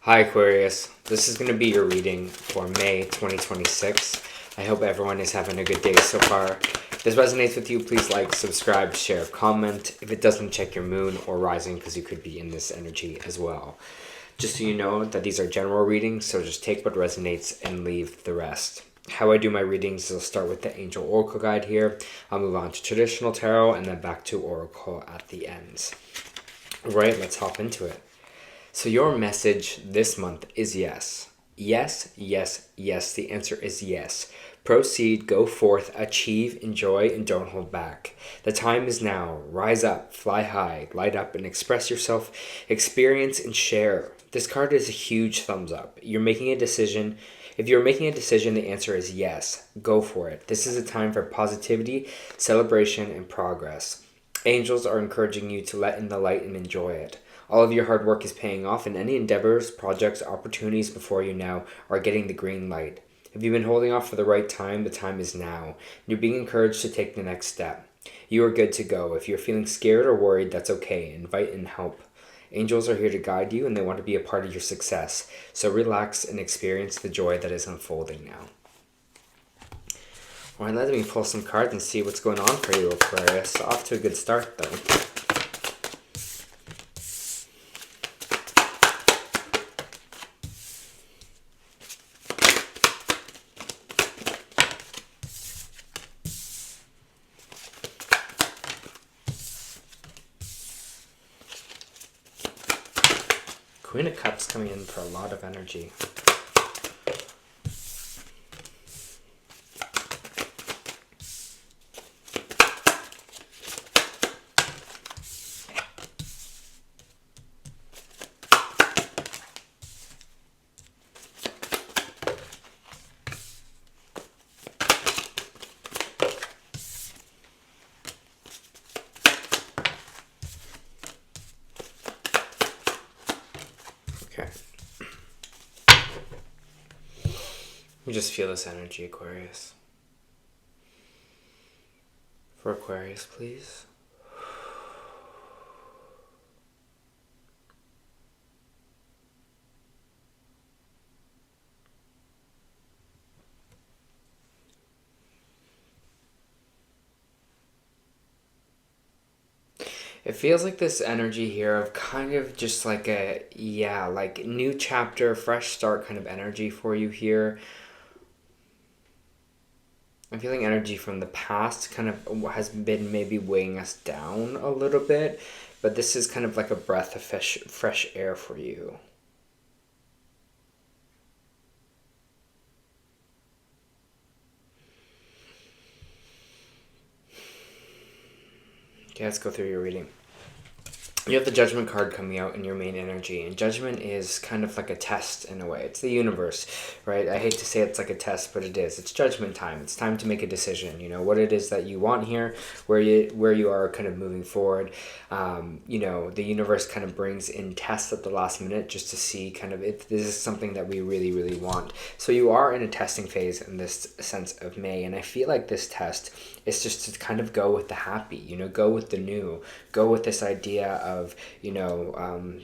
Hi Aquarius, this is going to be your reading for May 2026. I hope everyone is having a good day so far. If this resonates with you, please like, subscribe, share, comment. If it doesn't, check your moon or rising because you could be in this energy as well. Just so you know that these are general readings, so just take what resonates and leave the rest. How I do my readings is I'll start with the Angel Oracle Guide here. I'll move on to traditional tarot and then back to Oracle at the end. Alright, let's hop into it. So your message this month is yes. Yes, yes, yes. The answer is yes. Proceed, go forth, achieve, enjoy, and don't hold back. The time is now. Rise up, fly high, light up, and express yourself. Experience and share. This card is a huge thumbs up. You're making a decision. If you're making a decision, the answer is yes. Go for it. This is a time for positivity, celebration, and progress. Angels are encouraging you to let in the light and enjoy it. All of your hard work is paying off, and any endeavors, projects, opportunities before you now are getting the green light. If you've been holding off for the right time, the time is now. You're being encouraged to take the next step. You are good to go. If you're feeling scared or worried, that's okay. Invite and help. Angels are here to guide you, and they want to be a part of your success. So relax and experience the joy that is unfolding now. Alright, let me pull some cards and see what's going on for you, Aquarius. Off to a good start, though. Queen of Cups coming in for a lot of energy. Okay. You just feel this energy, Aquarius. For Aquarius, please. It feels like this energy here of kind of just like a, like new chapter, fresh start kind of energy for you here. I'm feeling energy from the past kind of has been maybe weighing us down a little bit, but this is kind of like a breath of fresh air for you. Okay, let's go through your reading. You have the Judgment card coming out in your main energy, and Judgment is kind of like a test in a way. It's the universe, right? I hate to say it's like a test, but it is. It's judgment time. It's time to make a decision. You know what it is that you want here, where you are kind of moving forward. The universe kind of brings in tests at the last minute just to see kind of if this is something that we really, really want. So you are in a testing phase in this sense of May, and I feel like this test is just to kind of go with the happy, go with the new, go with this idea of,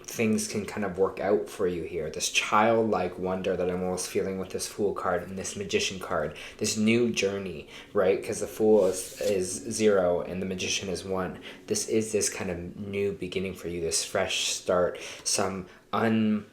things can kind of work out for you here. This childlike wonder that I'm almost feeling with this Fool card and this Magician card, this new journey, right? Because the Fool is 0 and the Magician is 1. This is this kind of new beginning for you, this fresh start, some unmapped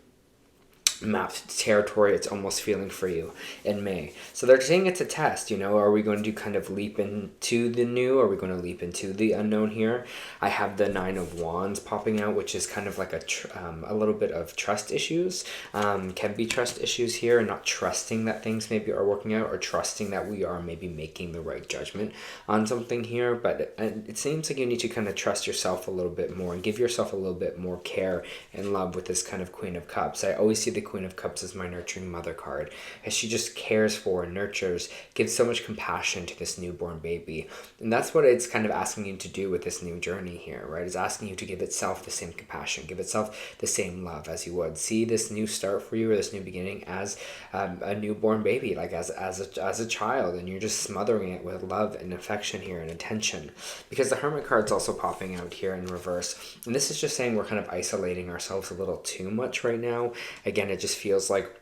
territory it's almost feeling for you in May. So they're saying it's a test, are we going to kind of leap into the new? Are we going to leap into the unknown here? I have the 9 of Wands popping out, which is kind of like a little bit of trust issues. Can be trust issues here, and not trusting that things maybe are working out, or trusting that we are maybe making the right judgment on something here. But it seems like you need to kind of trust yourself a little bit more and give yourself a little bit more care and love with this kind of Queen of Cups. I always see the Queen of Cups is my nurturing mother card, as she just cares for and nurtures, gives so much compassion to this newborn baby. And that's what it's kind of asking you to do with this new journey here, right? It's asking you to give itself the same compassion, give itself the same love as you would. See this new start for you, or this new beginning, as a newborn baby, like as a child, and you're just smothering it with love and affection here and attention. Because the Hermit card's also popping out here in reverse, and this is just saying we're kind of isolating ourselves a little too much right now. Again, it just feels like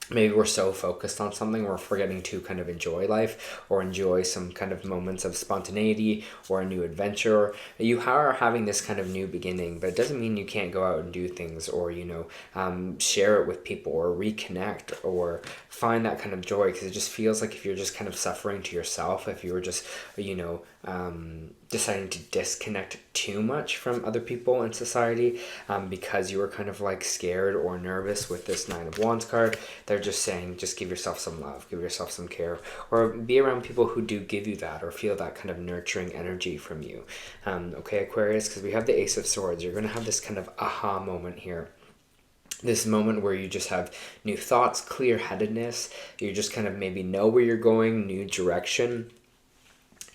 maybe we're so focused on something we're forgetting to kind of enjoy life, or enjoy some kind of moments of spontaneity or a new adventure. You are having this kind of new beginning, but it doesn't mean you can't go out and do things, or share it with people, or reconnect, or find that kind of joy. Because it just feels like if you're just kind of suffering to yourself, if you were just deciding to disconnect too much from other people in society, because you were kind of like scared or nervous with this Nine of Wands card, they're just saying just give yourself some love, give yourself some care, or be around people who do give you that, or feel that kind of nurturing energy from you. Okay, Aquarius, because we have the Ace of Swords. You're going to have this kind of aha moment here. This moment where you just have new thoughts, clear-headedness. You just kind of maybe know where you're going, new direction,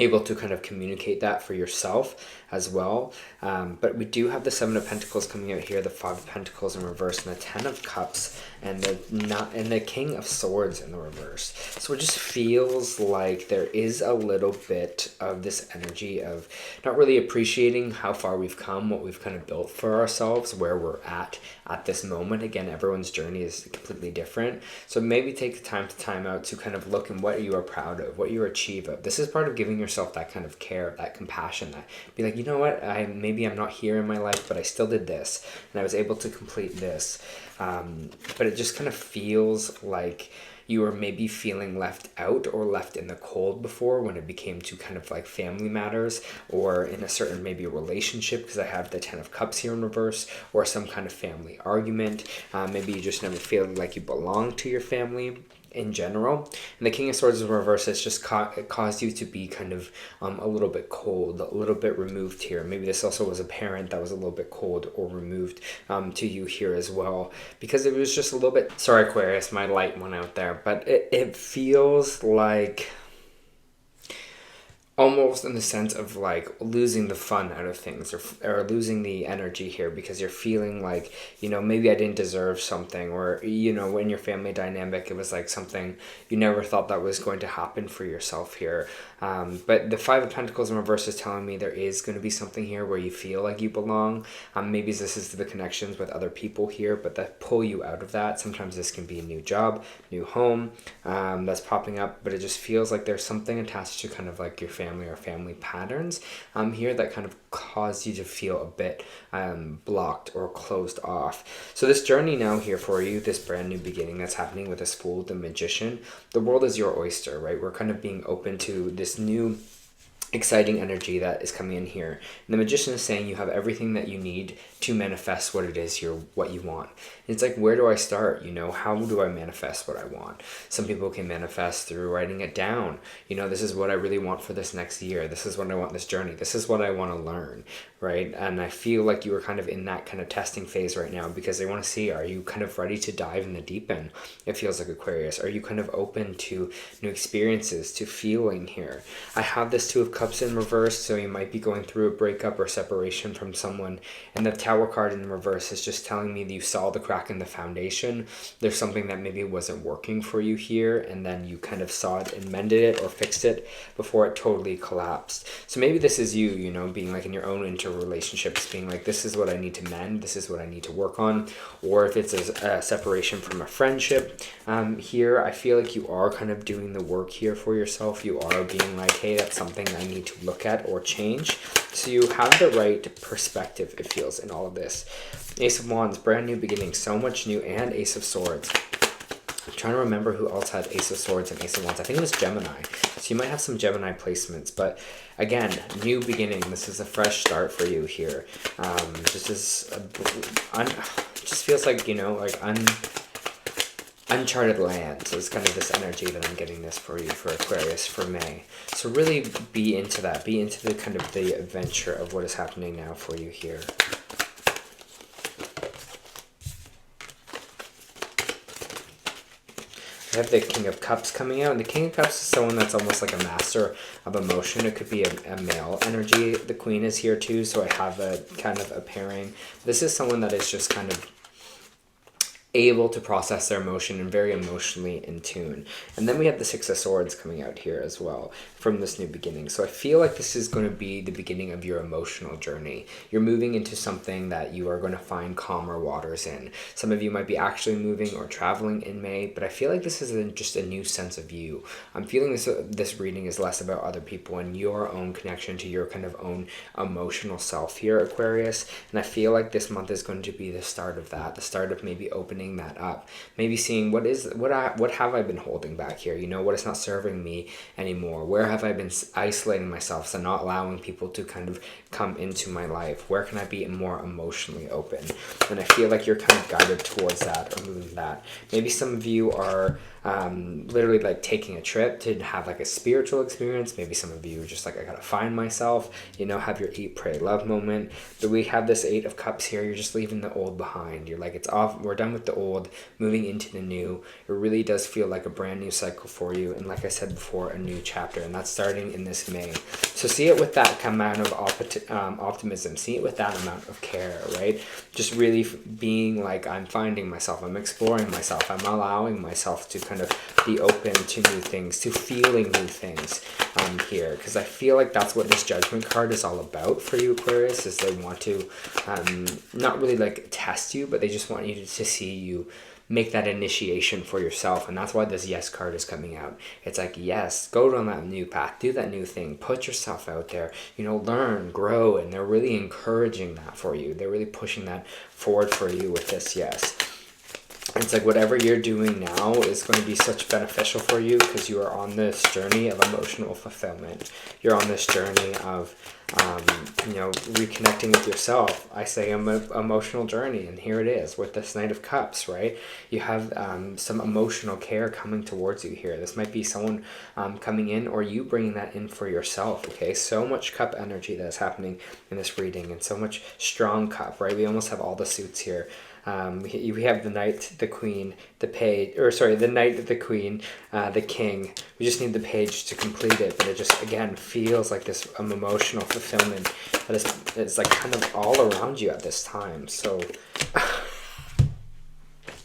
able to kind of communicate that for yourself as well. But we do have the Seven of Pentacles coming out here, the Five of Pentacles in reverse, and the Ten of Cups, and the King of Swords in the reverse. So it just feels like there is a little bit of this energy of not really appreciating how far we've come, what we've kind of built for ourselves, where we're at this moment. Again, everyone's journey is completely different. So maybe take the time out to kind of look at what you are proud of, what you achieve of. This is part of giving yourself that kind of care, that compassion, that be like, you know what, maybe I'm not here in my life, but I still did this, and I was able to complete this. But it just kind of feels like you were maybe feeling left out or left in the cold before, when it became to kind of like family matters, or in a certain maybe relationship, because I have the Ten of Cups here in reverse, or some kind of family argument. Maybe you just never feel like you belong to your family in general. And the King of Swords in reverse has just caused you to be kind of a little bit cold, a little bit removed here. Maybe this also was a parent that was a little bit cold or removed to you here as well, because it was just a little bit, sorry Aquarius, my light went out there, but it feels like almost in the sense of like losing the fun out of things, or losing the energy here, because you're feeling like, maybe I didn't deserve something, or, in your family dynamic, it was like something you never thought that was going to happen for yourself here. But the Five of Pentacles in reverse is telling me there is going to be something here where you feel like you belong. Maybe this is the connections with other people here, but that pull you out of that. Sometimes this can be a new job, new home that's popping up, but it just feels like there's something attached to kind of like your family or family patterns here that kind of cause you to feel a bit blocked or closed off. So this journey now here for you, this brand new beginning that's happening with this Fool, the Magician, the world is your oyster, right? We're kind of being open to this new exciting energy that is coming in here. And the Magician is saying you have everything that you need to manifest what it is what you want. And it's like, where do I start? How do I manifest what I want? Some people can manifest through writing it down. This is what I really want for this next year. This is what I want this journey. This is what I want to learn, right? And I feel like you are kind of in that kind of testing phase right now, because they want to see, are you kind of ready to dive in the deep end? It feels like Aquarius. Are you kind of open to new experiences, to feeling here? I have this Two of Cups in reverse, so you might be going through a breakup or separation from someone, and the Tower card in reverse is just telling me that you saw the crack in the foundation. There's something that maybe wasn't working for you here, and then you kind of saw it and mended it or fixed it before it totally collapsed. So maybe this is you, being like in your own interrelationships, being like, this is what I need to mend, this is what I need to work on. Or if it's a separation from a friendship here, I feel like you are kind of doing the work here for yourself. You are being like, hey, that's something I need to look at or change. So you have the right perspective, it feels, in all of this. Ace of Wands, brand new beginning, so much new, and Ace of Swords. I'm trying to remember who else had Ace of Swords and Ace of Wands. I think it was Gemini. So you might have some Gemini placements, but again, new beginning. This is a fresh start for you here. Just feels like, uncharted land. So it's kind of this energy that I'm getting this for you, for Aquarius, for May. So really be into that. Be into the kind of the adventure of what is happening now for you here. have the King of Cups coming out, and the King of Cups is someone that's almost like a master of emotion. It could be a male energy. The Queen is here too, so I have a kind of a pairing. This is someone that is just kind of able to process their emotion and very emotionally in tune. And then we have the Six of Swords coming out here as well from this new beginning. So I feel like this is going to be the beginning of your emotional journey. You're moving into something that you are going to find calmer waters in. Some of you might be actually moving or traveling in May, but I feel like this is just a new sense of you. I'm feeling this reading is less about other people and your own connection to your kind of own emotional self here, Aquarius. And I feel like this month is going to be the start of that, the start of maybe opening that up, maybe seeing what have I been holding back here, what is not serving me anymore, where have I been isolating myself, so not allowing people to kind of come into my life, where can I be more emotionally open. And I feel like you're kind of guided towards that or moving that. Maybe some of you are literally like taking a trip to have like a spiritual experience. Maybe some of you are just like, I gotta find myself, have your eat, pray, love moment. But we have this Eight of Cups here. You're just leaving the old behind. You're like, it's off, we're done with the old, moving into the new. It really does feel like a brand new cycle for you, and like I said before, a new chapter, and that's starting in this May. So see it with that amount of optimism. See it with that amount of care, right? Just really being like, I'm finding myself, I'm exploring myself, I'm allowing myself to kind of be open to new things, to feeling new things here, because I feel like that's what this Judgment card is all about for you, Aquarius, is they want to not really like test you, but they just want you to see you make that initiation for yourself. And that's why this Yes card is coming out. It's like, yes, go on that new path, do that new thing, put yourself out there, learn, grow. And they're really encouraging that for you. They're really pushing that forward for you with this Yes. It's like whatever you're doing now is going to be such beneficial for you, because you are on this journey of emotional fulfillment. You're on this journey of reconnecting with yourself. I say emotional journey, and here it is with this Knight of Cups, right? You have some emotional care coming towards you here. This might be someone coming in, or you bringing that in for yourself, okay? So much cup energy that's happening in this reading, and so much strong cup, right? We almost have all the suits here. We have the Knight, the Queen, the Page, the Knight, the Queen, the King. We just need the Page to complete it, but it just, again, feels like this emotional fulfillment that is like kind of all around you at this time. So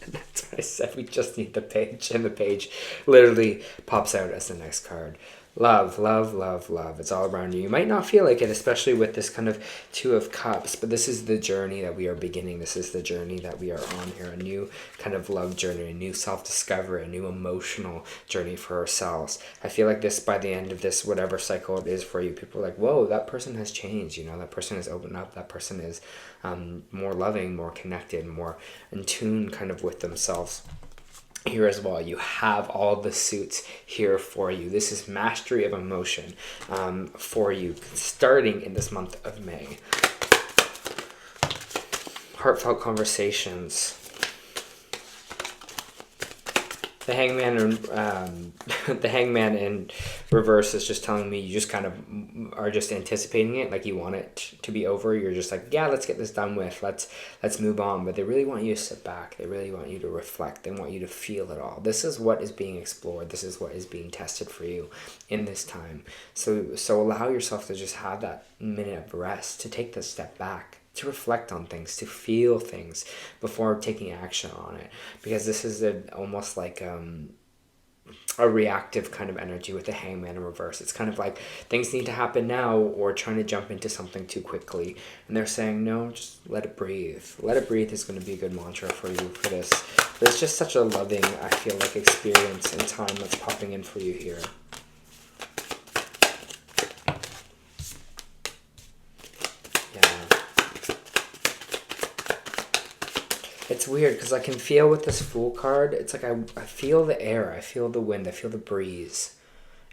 that's what I said, we just need the Page, and the Page literally pops out as the next card. Love, love, love, love. It's all around you. You might not feel like it, especially with this kind of Two of Cups, but this is the journey that we are beginning. This is the journey that we are on here, a new kind of love journey, a new self-discovery, a new emotional journey for ourselves. I feel like this, by the end of this, whatever cycle it is for you, people are like, whoa, that person has changed, that person has opened up, that person is more loving, more connected, more in tune kind of with themselves. Here as well, you have all the suits here for you. This is mastery of emotion for you, starting in this month of May. Heartfelt conversations. The Hangman in reverse is just telling me you just kind of are just anticipating it, like you want it to be over. You're just like, yeah, let's get this done with. Let's move on. But they really want you to sit back. They really want you to reflect. They want you to feel it all. This is what is being explored. This is what is being tested for you in this time. So allow yourself to just have that minute of rest, to take this step back, to reflect on things, to feel things before taking action on it. Because this is almost like a reactive kind of energy with the Hangman in reverse. It's kind of like things need to happen now, or trying to jump into something too quickly. And they're saying, no, just let it breathe. Let it breathe is going to be a good mantra for you for this. But it's just such a loving, I feel like, experience and time that's popping in for you here. It's weird because I can feel with this Fool card, it's like I feel the air, I feel the wind, I feel the breeze.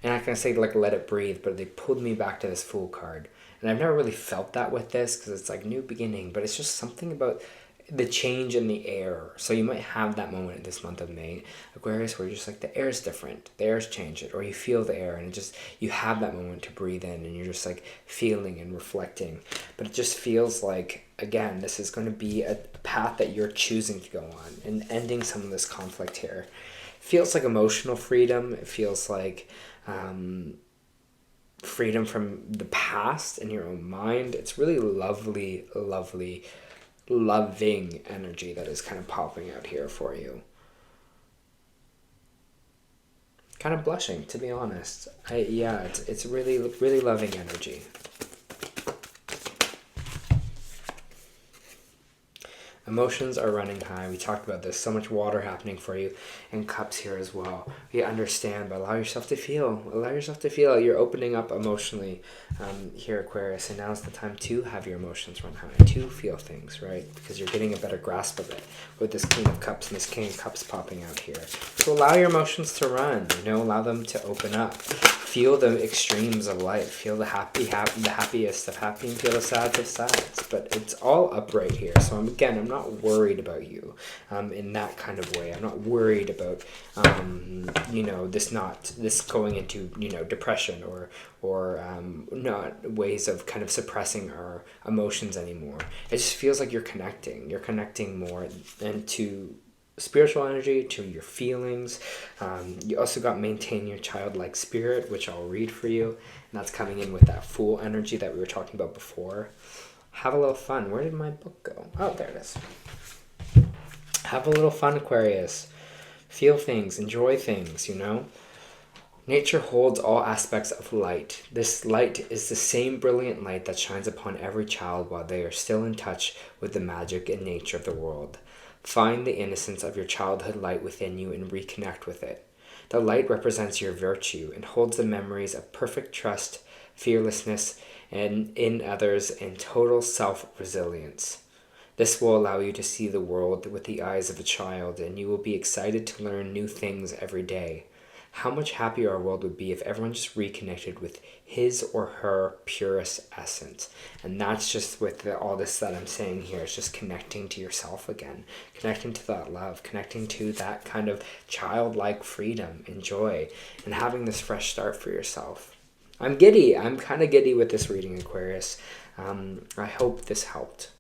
And I can say like let it breathe, but they pulled me back to this Fool card. And I've never really felt that with this because it's like new beginning, but it's just something about the change in the air. So you might have that moment this month of May, Aquarius, where you're just like the air is different, the air's changed it, or you feel the air and it just, you have that moment to breathe in and you're just like feeling and reflecting. But it just feels like, again, this is going to be a path that you're choosing to go on and ending some of this conflict here. feels like emotional freedom. It feels like freedom from the past in your own mind. It's really lovely, lovely, loving energy that is kind of popping out here for you. Kind of blushing, to be honest. It's really, really loving energy. Emotions are running high. We talked about this. So much water happening for you. And cups here as well. You understand, but allow yourself to feel. Allow yourself to feel. You're opening up emotionally here, Aquarius. And now's the time to have your emotions run high. To feel things, right? Because you're getting a better grasp of it with this Queen of Cups and this King of Cups popping out here. So allow your emotions to run. Allow them to open up. Feel the extremes of life. Feel the happiest of happy, and feel the sads of sads. But it's all upright here. So I'm not worried about you in that kind of way. I'm not worried about this going into depression or not ways of kind of suppressing our emotions anymore. It just feels like you're connecting. You're connecting more into spiritual energy, to your feelings. You also got maintain your childlike spirit, which I'll read for you, and that's coming in with that Fool energy that we were talking about before. Have a little fun. Where did my book go? Oh, there it is. Have a little fun, Aquarius. Feel things, enjoy things, Nature holds all aspects of light. This light is the same brilliant light that shines upon every child while they are still in touch with the magic and nature of the world. Find the innocence of your childhood light within you and reconnect with it. The light represents your virtue and holds the memories of perfect trust, fearlessness, and in others, and total self-resilience. This will allow you to see the world with the eyes of a child, and you will be excited to learn new things every day. How much happier our world would be if everyone just reconnected with his or her purest essence. And that's just with all this that I'm saying here. It's just connecting to yourself again. Connecting to that love. Connecting to that kind of childlike freedom and joy. And having this fresh start for yourself. I'm giddy. I'm kind of giddy with this reading, Aquarius. I hope this helped.